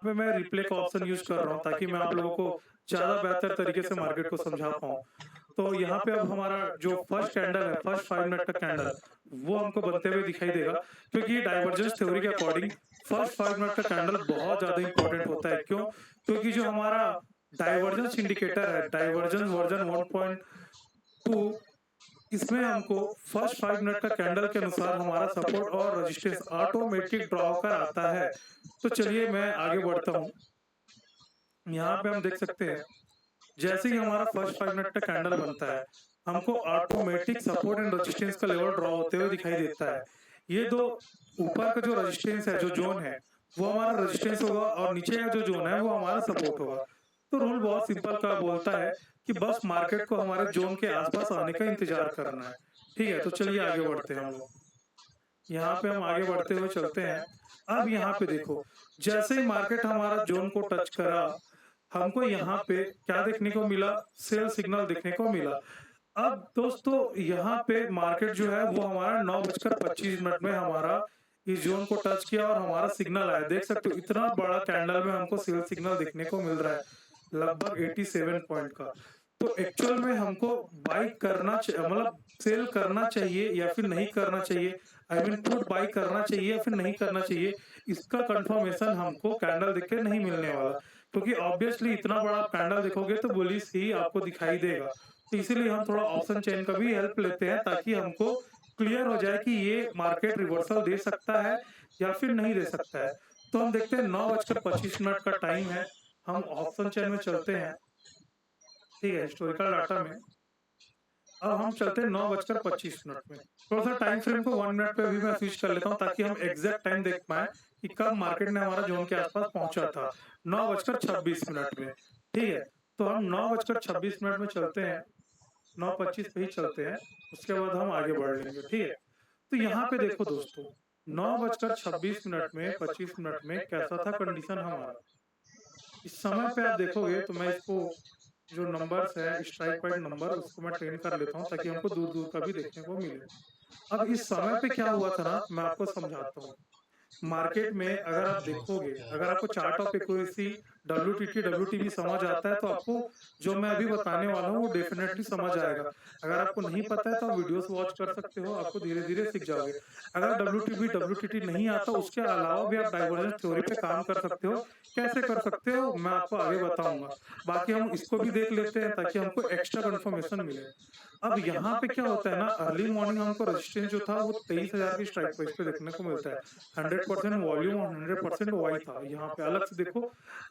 पे मैं रिप्ले का ऑप्शन यूज़ कर रहा हूँ ताकि मैं आप लोगों को ज़्यादा बेहतर तरीके से मार्केट को समझा पाऊँ। तो यहाँ पे अब हमारा जो फर्स्ट कैंडल है, फर्स्ट 5 मिनट का कैंडल, वो हमको बनते हुए दिखाई देगा, क्योंकि डाइवर्जेंस थ्योरी के अकॉर्डिंग फर्स्ट 5 मिनट का कैंडल बहुत ज़्यादा इंपॉर्टेंट होता है। क्यों? क्योंकि जो हमारा डाइवर्जेंस इंडिकेटर है, डाइवर्जेंस वर्जन 1.2, इसमें हमको फर्स्ट 5 मिनट का कैंडल के अनुसार हमारा सपोर्ट और रेजिस्टेंस ऑटोमेटिक ड्रॉ होकर आता है। तो चलिए मैं आगे बढ़ता हूँ। यहाँ पे हम देख सकते हैं, जैसे ही हमारा फर्स्ट 5 मिनट का कैंडल बनता है, हमको ऑटोमेटिक सपोर्ट एंड रेजिस्टेंस का लेवल ड्रॉ होते हुए दिखाई देता है। ये दो ऊपर का जो रेजिस्टेंस है, जो ज़ोन है, वो हमारा रेजिस्टेंस होगा और नीचे का जो ज़ोन है, वो हमारा सपोर्ट होगा। तो रूल बहुत सिंपल का बोलता है कि बस मार्केट को हमारे ज़ोन के आस-पास आने का इंतज़ार करना है। ठीक है, तो चलिए आगे बढ़ते हैं हम लोग। यहाँ पे हम आगे बढ़ते हुए चलते हैं। अब यहाँ पे देखो, जैसे ही मार्केट हमारा ज़ोन को टच करा, हमको यहाँ पे क्या देखने को मिला? सेल सिग्नल देखने को मिला। अब दोस्तों यहाँ पे मार्केट जो है वो हमारा 9:25 में हमारा इस ज़ोन को टच किया और हमारा सिग्नल आया। देख सकते हो इतना बड़ा कैंडल में हमको सेल सिग्नल देखने को मिल रहा है, लगभग 87 पॉइंट का। तो एक्चुअल में हमको बाय करना मतलब सेल करना चाहिए या फिर नहीं करना चाहिए? आई मीन पुट बाय करना चाहिए या फिर नहीं करना चाहिए? इसका कंफर्मेशन हमको कैंडल देख के नहीं मिलने वाला, क्योंकि ऑब्वियसली इतना बड़ा आप कैंडल देखोगे तो बुलिश ही आपको दिखाई देगा। तो इसीलिए हम थोड़ा ऑप्शन चेन का भी हेल्प लेते हैं ताकि हमको क्लियर हो जाए कि ये मार्केट रिवर्सल दे सकता है या फिर नहीं दे सकता है। तो हम देखते हैं 9:25 का टाइम है, हम ऑप्शन चेन में चलते हैं, ठीक है, हिस्टोरिकल डाटा में। अब हम चलते हैं 9:25 में। थोड़ा-सा टाइम फ्रेम को 1 मिनट पे अभी मैं स्विच कर लेता हूँ ताकि हम एग्ज़ैक्ट टाइम देख पाएँ कि कब मार्केट ने हमारा ज़ोन के आस-पास पहुँचा था, 9:26 में, ठीक है? तो हम 9:26 में चलते हैं, 9:25 पे ही चलते हैं, उसके बाद हम आगे बढ़ लेंगे, ठीक है? तो यहाँ पे देखो दोस्तों, 9:26 में 25 मिनट में कैसा था कंडीशन हमारा। इस समय पे आप देखोगे तो मैं इसको जो नंबर्स है, स्ट्राइक प्राइस नंबर, उसको मैं ट्रेन कर लेता हूँ ताकि हमको दूर-दूर का भी देखने को मिले। अब इस समय पे क्या हुआ था ना, मैं आपको समझाता हूँ। मार्केट में अगर आप देखोगे, अगर आपको चार्ट ऑफ एक्यूरेसी, डब्ल्यूटीटी, डब्ल्यूटीवी समझ आता है तो आपको जो मैं अभी बताने वाला हूँ वो डेफिनेटली समझ आएगा। अगर आपको नहीं पता है तो आप वीडियोस वॉच कर सकते हो, आपको धीरे-धीरे सीख जाओगे। अगर डब्ल्यूटीवी, डब्ल्यूटीटी नहीं आता, उसके अलावा भी आप डाइवर्जेंस थ्योरी पे काम कर सकते हो। कैसे कर सकते हो मैं आपको आगे बताऊँगा। बाकी हम इसको भी देख लेते हैं ताकि हमको एक्स्ट्रा कन्फर्मेशन मिले। अब यहाँ पे क्या होता है ना, अर्ली मॉर्निंग हमको रेजिस्टेंस जो था वो 23,000 की स्ट्राइक प्राइस पे देखने को मिलता है। 100% वॉल्यूम और 100% वाई था। यहाँ पे अलग से देखो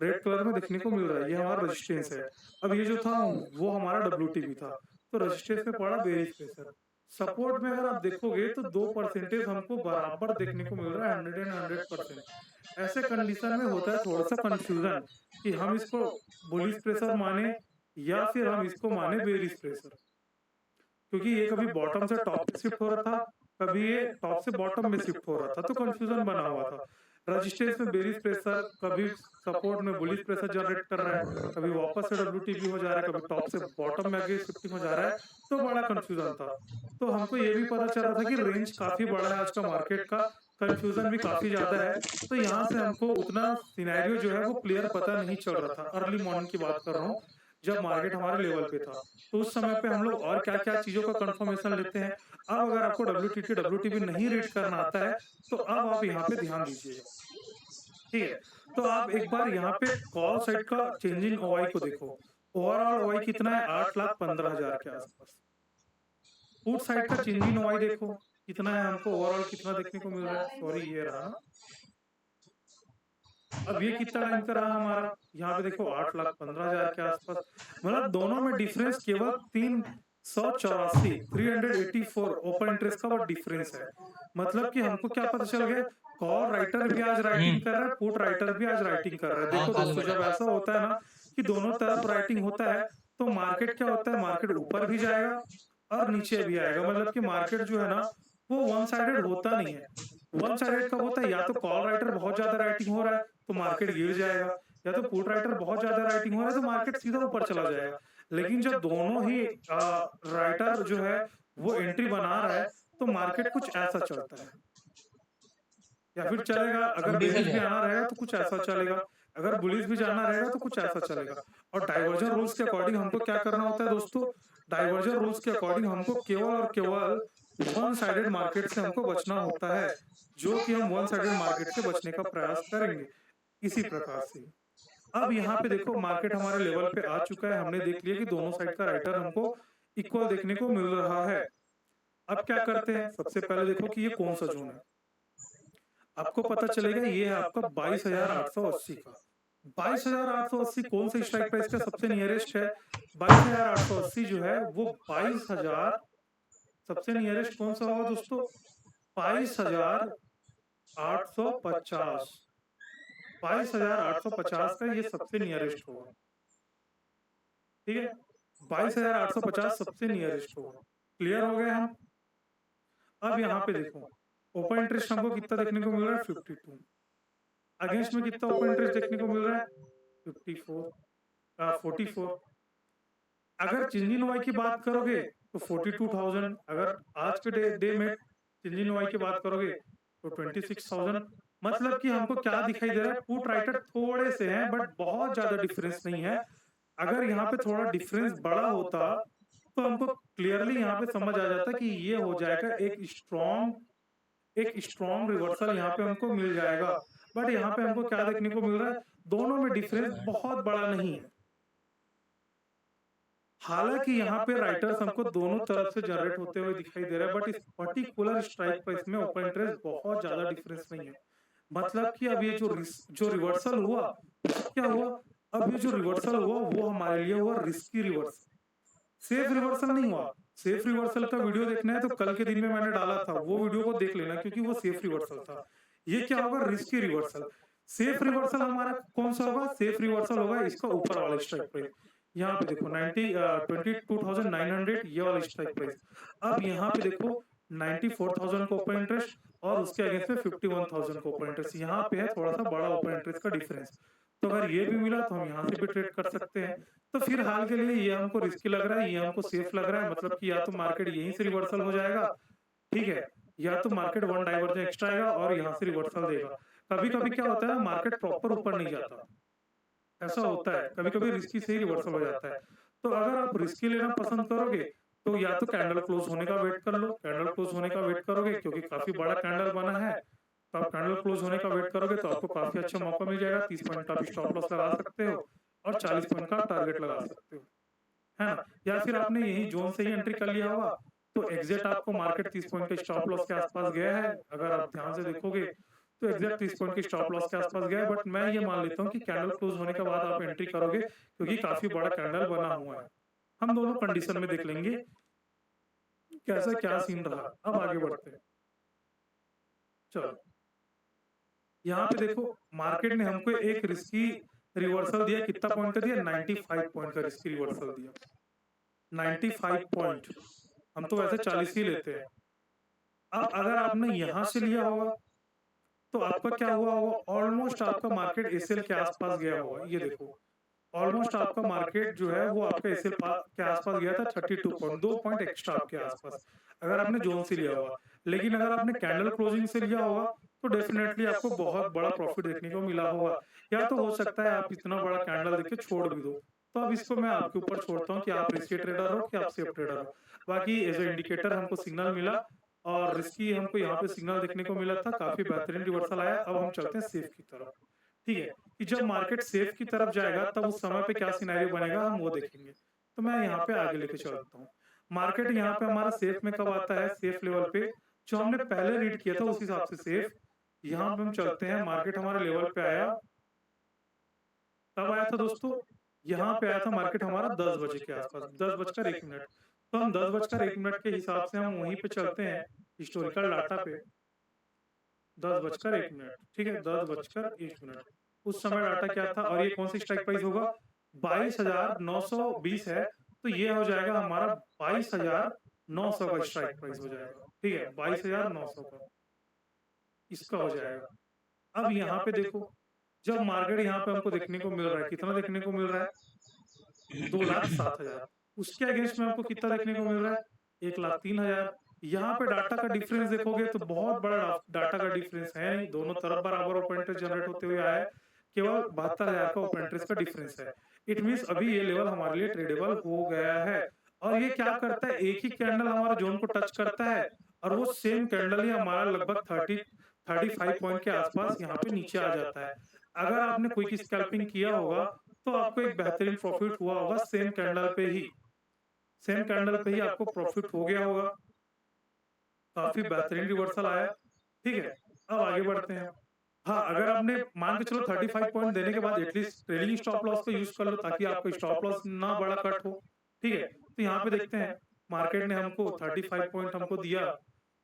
रेड कलर में देखने को मिल रहा है, ये हमारा रेजिस्टेंस है। अब ये जो था वो हमारा डब्ल्यूटीवी था। तो रेजिस्टेंस में पड़ा बेरिश प्रेशर। सपोर्ट में अगर आप देखोगे तो 2% हमको बराबर देखने को मिल रहा है, 100 एंड 100%। ऐसे कंडीशन में होता है थोड़ा-सा कन्फ्यूज़न कि हम इसको बुलिश प्रेशर माने या फिर हम इसको माने बेरिश प्रेशर। क्योंकि ये कभी बॉटम से टॉप पे शिफ्ट हो रहा था, कभी ये टॉप से बॉटम में शिफ्ट हो रहा था, तो कन्फ्यूजन बना हुआ था। रेजिस्टेंस में बेरिश प्रेशर, कभी सपोर्ट में बुलिश प्रेशर जनरेट कर रहा है, कभी वापस से डब्ल्यूटीबी हो जा रहा है, कभी टॉप से बॉटम में आगे शिफ्टिंग हो जा रहा है, तो बड़ा कन्फ्यूजन था। तो हमको ये भी पता चल रहा था कि रेंज काफ़ी बड़ा है आज का मार्केट का, कन्फ्यूजन भी काफ़ी ज़्यादा है, तो यहाँ से हमको उतना सिनेरियो जो है वो क्लियर पता नहीं चल रहा था। अर्ली मॉर्निंग की बात कर रहा हूँ, जब मार्केट हमारे लेवल पे था। तो उस समय पे हम लोग और क्या-क्या चीज़ों का कंफर्मेशन लेते हैं। अब अगर आपको डब्ल्यूटीटी, डब्ल्यूटीबी नहीं रीड करना आता है, तो अब आप यहाँ पे ध्यान दीजिएगा, ठीक है? तो आप एक बार यहाँ पे कॉल साइड का चेंजिंग ओवाई को देखो। ओवरऑल ओवाई कितना है? 8,15,000 के आसपास। पुट साइड का चेंजिंग ओवाई देखो, कितना है? हमको ओवरऑल कितना देखने को मिल रहा है? सॉरी, ये रहा ना। अब ये कितना टाइम का रहा हमारा? यहाँ पे देखो 8,15,000 के आसपास। मतलब दोनों में डिफरेंस केवल 384, 384 ओपन इंटरेस्ट का वो डिफरेंस है। मतलब कि हमको क्या पता चल गया? कॉल राइटर भी आज राइटिंग कर रहा है, पुट राइटर भी आज राइटिंग कर रहा है। देखो दोस्तों, जब ऐसा होता है ना कि दोनों तरफ राइटिंग होता है, तो मार्केट क्या होता है? मार्केट ऊपर भी जाएगा और नीचे भी आएगा। मतलब कि मार्केट जो है ना, वो वन साइडेड होता नहीं है। वन साइडेड कब होता है? या तो कॉल राइटर बहुत ज्यादा राइटिंग हो रहा है तो मार्केट गिर जाएगा, या तो पुट राइटर बहुत ज्यादा राइटिंग हो रहा है तो मार्केट सीधा ऊपर चला जाएगा। लेकिन जब दोनों ही राइटर जो है वो एंट्री बना रहा है, तो मार्केट कुछ ऐसा चलता है। या फिर चलेगा, अगर बेरिश भी आना रहेगा तो कुछ ऐसा चलेगा अगर बुलिश भी जाना रहेगा तो कुछ ऐसा चलेगा। और डाइवर्जन रूल्स के अकॉर्डिंग हमको क्या करना होता है दोस्तों, डाइवर्जन रूल्स के अकॉर्डिंग हमको केवल और केवल वन साइडेड मार्केट से हमको बचना होता है, जो कि हम वन साइडेड मार्केट से बचने का प्रयास करेंगे इसी प्रकार से। अब यहाँ पे देखो मार्केट हमारे लेवल पे आ चुका है, हमने देख लिया कि दोनों साइड का राइटर हमको इक्वल देखने को मिल रहा है। अब क्या करते हैं, सबसे पहले देखो कि ये कौन सा जोन है। आपको पता चलेगा ये है आपका 22,880 का। 22,880 कौन सा स्ट्राइक प्राइस का सबसे नियरेस्ट है। 22,880 जो है वो 22,000 सबसे नियरेस्ट कौन सा होगा दोस्तों, 22,850। 22,850 का ये सबसे नियरेस्ट होगा, ठीक है। 22,850 सबसे नियरेस्ट होगा। क्लियर हो गए हम। अब यहाँ पे देखो ओपन इंटरेस्ट हमको कितना देखने को मिल रहा है, 52। अगेंस्ट में कितना ओपन इंटरेस्ट देखने को मिल रहा है, 44। अगर चिंजी नोवाई की बात करोगे तो 42,000। अगर आज के डे में चिंजी नोवाई की बात करोगे तो 26,000। मतलब कि हमको क्या दिखाई दे रहा है, पुट राइटर थोड़े से हैं बट बहुत ज्यादा डिफरेंस नहीं है। अगर यहाँ पे थोड़ा डिफरेंस बड़ा होता तो हमको क्लियरली यहाँ पे समझ आ जाता कि ये हो जाएगा एक स्ट्रॉन्ग रिवर्सल यहाँ पे हमको मिल जाएगा। बट यहाँ पे हमको क्या देखने को मिल रहा है, दोनों में डिफरेंस बहुत बड़ा नहीं है। हालांकि यहाँ पे राइटर्स हमको दोनों तरफ से जनरेट होते हुए दिखाई दे रहा है, बट इस पर्टिकुलर स्ट्राइक प्राइस में ओपन इंटरेस्ट बहुत ज्यादा डिफरेंस नहीं है। मतलब कि अब ये जो रिवर्सल हुआ क्या हुआ, अब ये जो रिवर्सल हुआ वो हमारे लिए हुआ रिस्की रिवर्सल, सेफ रिवर्सल नहीं हुआ। सेफ रिवर्सल का वीडियो देखना है तो कल के दिन में मैंने डाला था, वो वीडियो को देख लेना क्योंकि वो सेफ रिवर्सल था। ये क्या होगा, रिस्की रिवर्सल। सेफ रिवर्सल हमारा कौन सा होगा, सेफ रिवर्सल होगा इसका ऊपर वाला स्ट्राइक प्राइस। यहाँ पे देखो 22,900 ये वाला स्ट्राइक प्राइस। अब यहाँ पे देखो 94,000 का ओपन इंटरेस्ट और उसके अगेंस्ट में 51,000 का ओपन इंटरेस्ट। यहाँ पे है थोड़ा सा बड़ा ओपन इंटरेस्ट का डिफरेंस। तो अगर ये भी मिला तो हम यहाँ से भी ट्रेड कर सकते हैं। तो फिर हाल के लिए ये हमको रिस्की लग रहा है, ये हमको सेफ लग रहा है। मतलब कि या तो मार्केट यहीं से रिवर्सल हो जाएगा, ठीक है, या तो मार्केट वन डाइवर्जन एक्स्ट्रा आएगा और यहाँ से रिवर्सल देगा। कभी कभी क्या होता है मार्केट प्रॉपर ऊपर नहीं जाता, ऐसा होता है, कभी कभी रिस्की से ही रिवर्सल हो जाता है। तो अगर आप रिस्की लेना पसंद करोगे तो या तो कैंडल क्लोज होने का वेट कर लो, कैंडल क्लोज होने का वेट करोगे क्योंकि काफी बड़ा कैंडल बना है, तो आप कैंडल क्लोज होने का वेट करोगे तो आपको काफी अच्छा मौका मिल जाएगा। 30 पॉइंट का स्टॉप लॉस लगा सकते हो और 40 पॉइंट का टारगेट लगा सकते हो, है ना। या फिर आपने यही जोन से ही एंट्री कर लिया होगा तो एग्जैक्ट आपको मार्केट 30 पॉइंट के स्टॉप लॉस के आसपास गया है। अगर आप ध्यान से देखोगे तो एग्जैक्ट 30 पॉइंट के स्टॉप लॉस के आसपास गया है। बट मैं ये मान लेता हूँ कि कैंडल क्लोज होने के बाद आप एंट्री करोगे क्योंकि काफी बड़ा कैंडल बना हुआ है। हम दोनों कंडीशन में देख लेंगे कैसा क्या सीन रहा। अब आगे बढ़ते हैं, चलो। यहाँ पे देखो मार्केट ने हमको एक रिस्की रिवर्सल दिया, कितना पॉइंट का दिया, 95 पॉइंट का रिस्की रिवर्सल दिया। 95 पॉइंट, हम तो वैसे 40 ही लेते हैं। अब अगर आपने यहां से लिया होगा तो आपका क्या हुआ होगा, ऑलमोस्ट आपका मार्केट एसएल के आसपास गया होगा। ये देखो ऑलमोस्ट आपका मार्केट जो है वो आपका एसएल के आसपास गया था, 32 पॉइंट, 2 पॉइंट एक्स्ट्रा आपके आसपास, अगर आपने जोन से लिया होगा। लेकिन अगर आपने कैंडल क्लोजिंग से लिया होगा तो डेफिनेटली आपको बहुत बड़ा प्रॉफिट देखने को मिला होगा। या तो हो सकता है आप इतना बड़ा कैंडल देख के छोड़ भी दो, तो अब इसको मैं आपके ऊपर छोड़ता हूँ कि आप रिस्की ट्रेडर हो कि आप सेफ ट्रेडर हो। बाकी एज ए इंडिकेटर हमको सिग्नल मिला और रिस्की हमको यहाँ पे सिग्नल देखने को मिला था, काफी बेहतरीन रिवर्सल आया। अब हम चलते हैं सेफ की तरफ, ठीक है, कि जब मार्केट सेफ की तरफ जाएगा तब उस समय पे क्या सिनेरियो बनेगा हम वो देखेंगे। तो मैं यहाँ पे आगे लेके चलता हूँ। मार्केट यहाँ पे हमारा सेफ में कब आता है, सेफ लेवल पे जो हमने पहले रीड किया था उस हिसाब से सेफ। यहाँ पे हम चलते हैं, मार्केट हमारे लेवल पे आया, कब आया था दोस्तों, यहाँ पे आया था मार्केट हमारा 10 बजे के आसपास, 10 बजकर 1 मिनट। तो हम 10 बजकर 1 मिनट के हिसाब से हम वहीं पे चलते हैं हिस्टोरिकल डाटा पे। 10 बजकर 1 मिनट, ठीक है, 10 बजकर 1 मिनट उस समय डाटा क्या था और ये कौन सी स्ट्राइक प्राइस होगा, 22,920 है। तो ये हो जाएगा हमारा 22,900 का स्ट्राइक प्राइस हो जाएगा, ठीक है, 22,900 का इसका हो जाएगा। अब यहाँ पे देखो जब मार्केट यहाँ पे हमको देखने को मिल रहा है, कितना देखने को मिल रहा है, 2,07,000। उसके अगेंस्ट में हमको कितना देखने को मिल रहा है, 1,03,000। यहाँ पे डाटा का डिफरेंस देखोगे तो बहुत बड़ा डाटा का डिफरेंस है नहीं, दोनों तरफ बराबर पॉइंट जनरेट होते हुए आया है। केवल 72,000 का ओपन इंटरेस्ट का डिफरेंस है। इट मीन्स अभी ये लेवल हमारे लिए ट्रेडेबल हो गया है। और ये क्या करता है, एक ही कैंडल हमारा जोन को टच करता है और वो सेम कैंडल ही हमारा लगभग 35 पॉइंट के आसपास यहाँ पे नीचे आ जाता है। अगर आपने क्विक स्कैल्पिंग किया होगा तो आपको एक बेहतरीन प्रॉफिट हुआ होगा, सेम कैंडल पे ही आपको प्रॉफिट हो गया होगा। काफी बेहतरीन रिवर्सल आया। ठीक है, अब आगे बढ़ते हैं। हाँ, अगर आपने मान के चलो 35 पॉइंट देने के बाद एटलीस्ट ट्रेलिंग स्टॉप लॉस को यूज कर लो ताकि आपका स्टॉप लॉस ना बड़ा कट हो। ठीक है, तो यहाँ पे देखते हैं मार्केट ने हमको 35 पॉइंट हमको दिया।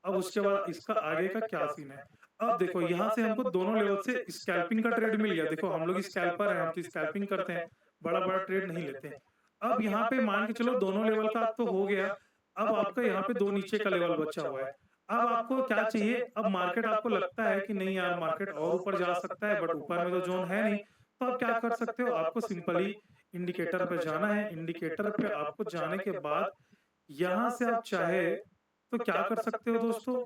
अब उसके बाद इसका आगे का क्या सीन है। अब देखो यहाँ से हमको दोनों लेवल से स्कैल्पिंग का ट्रेड मिल गया। देखो हम लोग स्कैल्पर हैं, हम तो स्कैल्पिंग करते हैं, बड़ा बड़ा ट्रेड नहीं लेते हैं। अब यहाँ पे मान के चलो दोनों लेवल का तो हो गया। अब आपका यहाँ पे दो नीचे का लेवल बचा हुआ है। अब आपको क्या चाहिए, अब मार्केट आपको लगता है कि नहीं यार मार्केट और ऊपर जा सकता है बट ऊपर में तो जोन है नहीं, तो आप क्या कर सकते हो, आपको सिंपली इंडिकेटर पे जाना है। इंडिकेटर पे आपको जाने के बाद यहाँ से आप चाहे तो क्या कर सकते हो दोस्तों,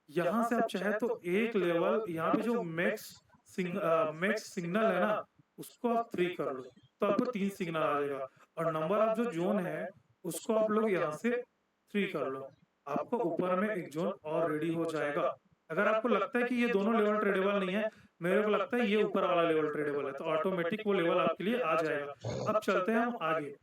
यहाँ से आप चाहे तो एक लेवल यहाँ पे जो मैक्स सिग्नल है ना, उसको आप 3 कर लो तो आपको 3 सिग्नल आ जाएगा। और नंबर ऑफ जो जोन है उसको आप लोग यहाँ से 3 कर लो, आपको ऊपर में एक जोन और रेडी हो जाएगा। अगर आपको लगता है कि ये दोनों लेवल ट्रेडेबल नहीं है, मेरे को लगता है ये ऊपर वाला लेवल ट्रेडेबल है, तो ऑटोमेटिक वो लेवल आपके लिए आ जाएगा। अब चलते हैं हम आगे।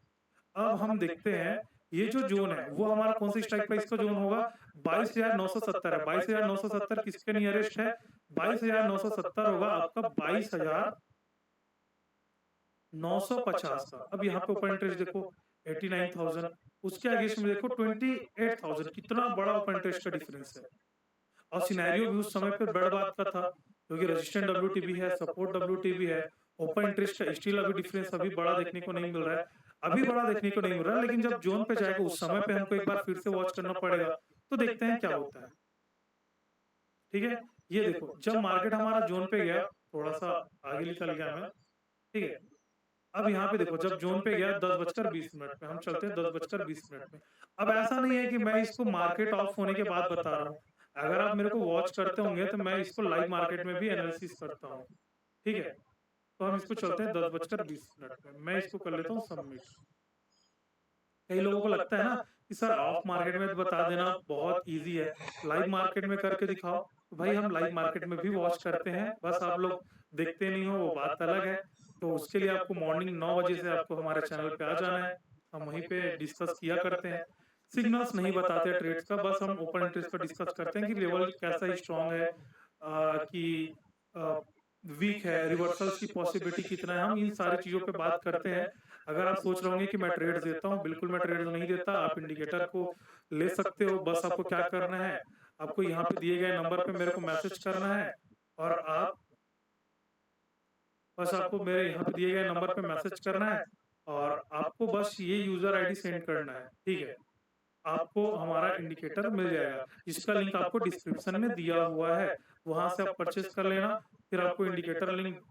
अब हम देखते हैं ये जो जोन है वो हमारा कौन सी स्ट्राइक प्राइस का जोन होगा, 22,970 है। 22,970 किसके नियरेस्ट है, 22,970 होगा आपका 22,950 का। अब यहाँ पे ओपन इंटरेस्ट देखो 89,000, उसके अगेंस्ट में देखो 28,000, कितना बड़ा ओपन इंटरेस्ट का डिफरेंस है। और सिनेरियो भी उस समय पे बड़ बात का था क्योंकि रेजिस्टेंट डब्ल्यूटीबी है, सपोर्ट डब्ल्यूटीबी है, ओपन इंटरेस्ट का स्टिल अभी डिफरेंस अभी बड़ा देखने को नहीं मिल रहा है, अभी बड़ा देखने को नहीं मिल रहा है। लेकिन जब जोन पे जाएगा उस समय पे हमको एक बार फिर से वॉच करना पड़ेगा, तो देखते हैं क्या होता है। ठीक है, ये देखो जब मार्केट हमारा जोन पे गया, थोड़ा सा आगे निकल गया मैं। ठीक है, अब यहाँ पे देखो जब जोन पे गया 10:20 पे, हम चलते हैं 10:20 में। अब ऐसा नहीं है कि मैं इसको मार्केट ऑफ होने के बाद बता रहा हूँ, अगर आप मेरे को वॉच करते होंगे तो मैं इसको लाइव मार्केट में भी एनालिसिस करता हूँ। ठीक है, तो हम इसको चलते हैं 10:20 में, मैं इसको कर लेता हूँ सबमिट। कई लोगों को लगता है ना कि सर ऑफ मार्केट में बता देना बहुत इजी है, लाइव मार्केट में करके दिखाओ। तो भाई हम लाइव मार्केट में भी वॉच करते हैं, बस आप लोग देखते नहीं हो वो बात अलग है। तो उसके लिए आपको मॉर्निंग 9 बजे से आपको हमारे चैनल पे आ जाना है, हम वहीं पे डिस्कस किया करते हैं। सिग्नल्स नहीं बताते ट्रेड्स का, बस हम ओपन इंटरेस्ट का डिस्कस करते हैं कि लेवल कैसा स्ट्रांग है, कि वीक है, रिवर्सल्स की पॉसिबिलिटी कितना है, हम इन सारी चीज़ों पे बात करते हैं। अगर आप सोच रहे होंगे कि मैं ट्रेड देता हूँ, बिल्कुल मैं ट्रेड नहीं देता, आप इंडिकेटर को ले सकते हो। बस आपको क्या करना है, आपको यहाँ पे दिए गए नंबर पे मेरे को मैसेज करना है, और आप बस आपको मेरे यहाँ पे दिए गए नंबर पे मैसेज करना है, और आपको बस ये यूजर आईडी सेंड करना है। ठीक है, आपको हमारा इंडिकेटर मिल जाएगा, जिसका लिंक आपको डिस्क्रिप्शन में दिया हुआ है, वहां से आप परचेस कर लेना। फिर आपको इंडिकेटर लिंक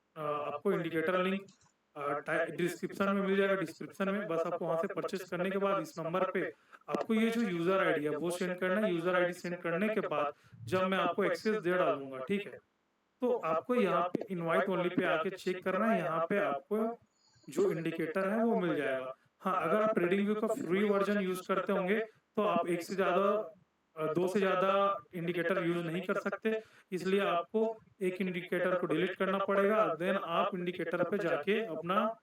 डिस्क्रिप्शन में मिल जाएगा। डिस्क्रिप्शन में बस आपको वहां से परचेस करने के बाद इस नंबर पे आपको ये जो यूजर आईडी है वो सेंड करना है। यूजर आईडी सेंड करने के बाद जब मैं आपको एक्सेस दे डालूंगा, ठीक है, तो आपको यहाँ पे इनवाइट ओनली पे आके चेक करना है, यहाँ पे आपको जो इंडिकेटर है वो मिल जाएगा। हाँ, अगर आप ट्रेडिंग व्यू का फ्री वर्जन यूज करते होंगे तो आप एक से ज्यादा 2 से ज्यादा इंडिकेटर यूज नहीं कर सकते, इसलिए आपको एक इंडिकेटर को डिलीट करना पड़ेगा, देन आप इंडिकेटर पे जाके अपना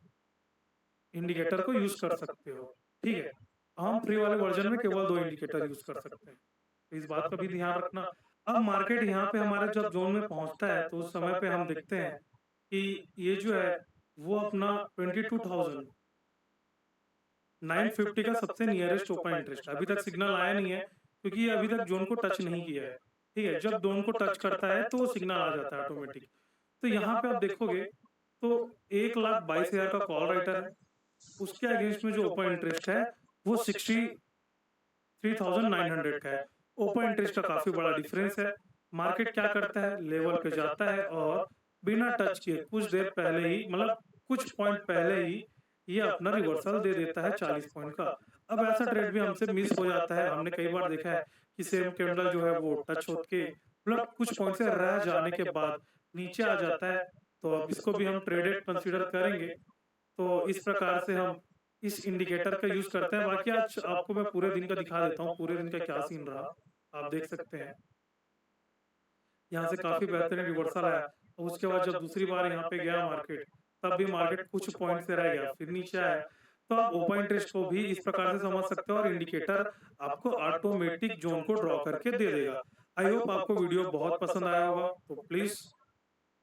इंडिकेटर को यूज कर सकते हो। ठीक है, हम फ्री वाले वर्जन में केवल 2 इंडिकेटर यूज कर सकते हैं, तो इस बात का भी ध्यान रखना। अब मार्केट यहाँ पे हमारे जब जोन में पहुंचता है तो उस समय पे हम देखते हैं कि ये जो है वो अपना 22,950 का सबसे नियरेस्ट ओपन इंटरेस्ट, अभी तक सिग्नल आया नहीं है क्योंकि ये अभी तक जोन को टच नहीं किया है। ठीक है, जब जोन को टच करता है तो सिग्नल आ जाता है ऑटोमेटिक। तो यहाँ पे आप देखोगे तो 1,22,000 का कॉल राइटर है, उसके अगेंस्ट में जो ओपन इंटरेस्ट है वो 63,900 का है। ओपन इंटरेस्ट का काफी बड़ा डिफरेंस है। मार्केट क्या करता है, लेवल पे जाता है और बिना टच किए कुछ देर पहले ही, मतलब कुछ पॉइंट पहले ही ये अपना रिवर्सल दे देता है 40 पॉइंट का। अब ऐसा ट्रेड भी हमसे मिस हो जाता है, हमने कई बार देखा है कि सेम कैंडल जो है वो टच होके मतलब कुछ पॉइंट से रह जाने के बाद नीचे आ जाता है, तो अब इसको भी हम ट्रेडेड कंसीडर करेंगे। तो इस प्रकार से हम इस इंडिकेटर का यूज़ करते हैं। बाकी आज आपको मैं पूरे दिन का दिखा देता हूँ, पूरे दिन का क्या सीन रहा, आप देख सकते हैं। यहाँ से काफ़ी बेहतरीन रिवर्सल आया। उसके बाद जब दूसरी बार यहाँ पे गया मार्केट, तब भी मार्केट कुछ पॉइंट से रह गया, फिर नीचे आया। तो आप ओपन इंटरेस्ट को भी इस प्रकार से समझ सकते हो और इंडिकेटर आपको ऑटोमेटिक जोन को ड्रॉ करके दे देगा। आई होप आपको वीडियो बहुत पसंद आया होगा, तो प्लीज़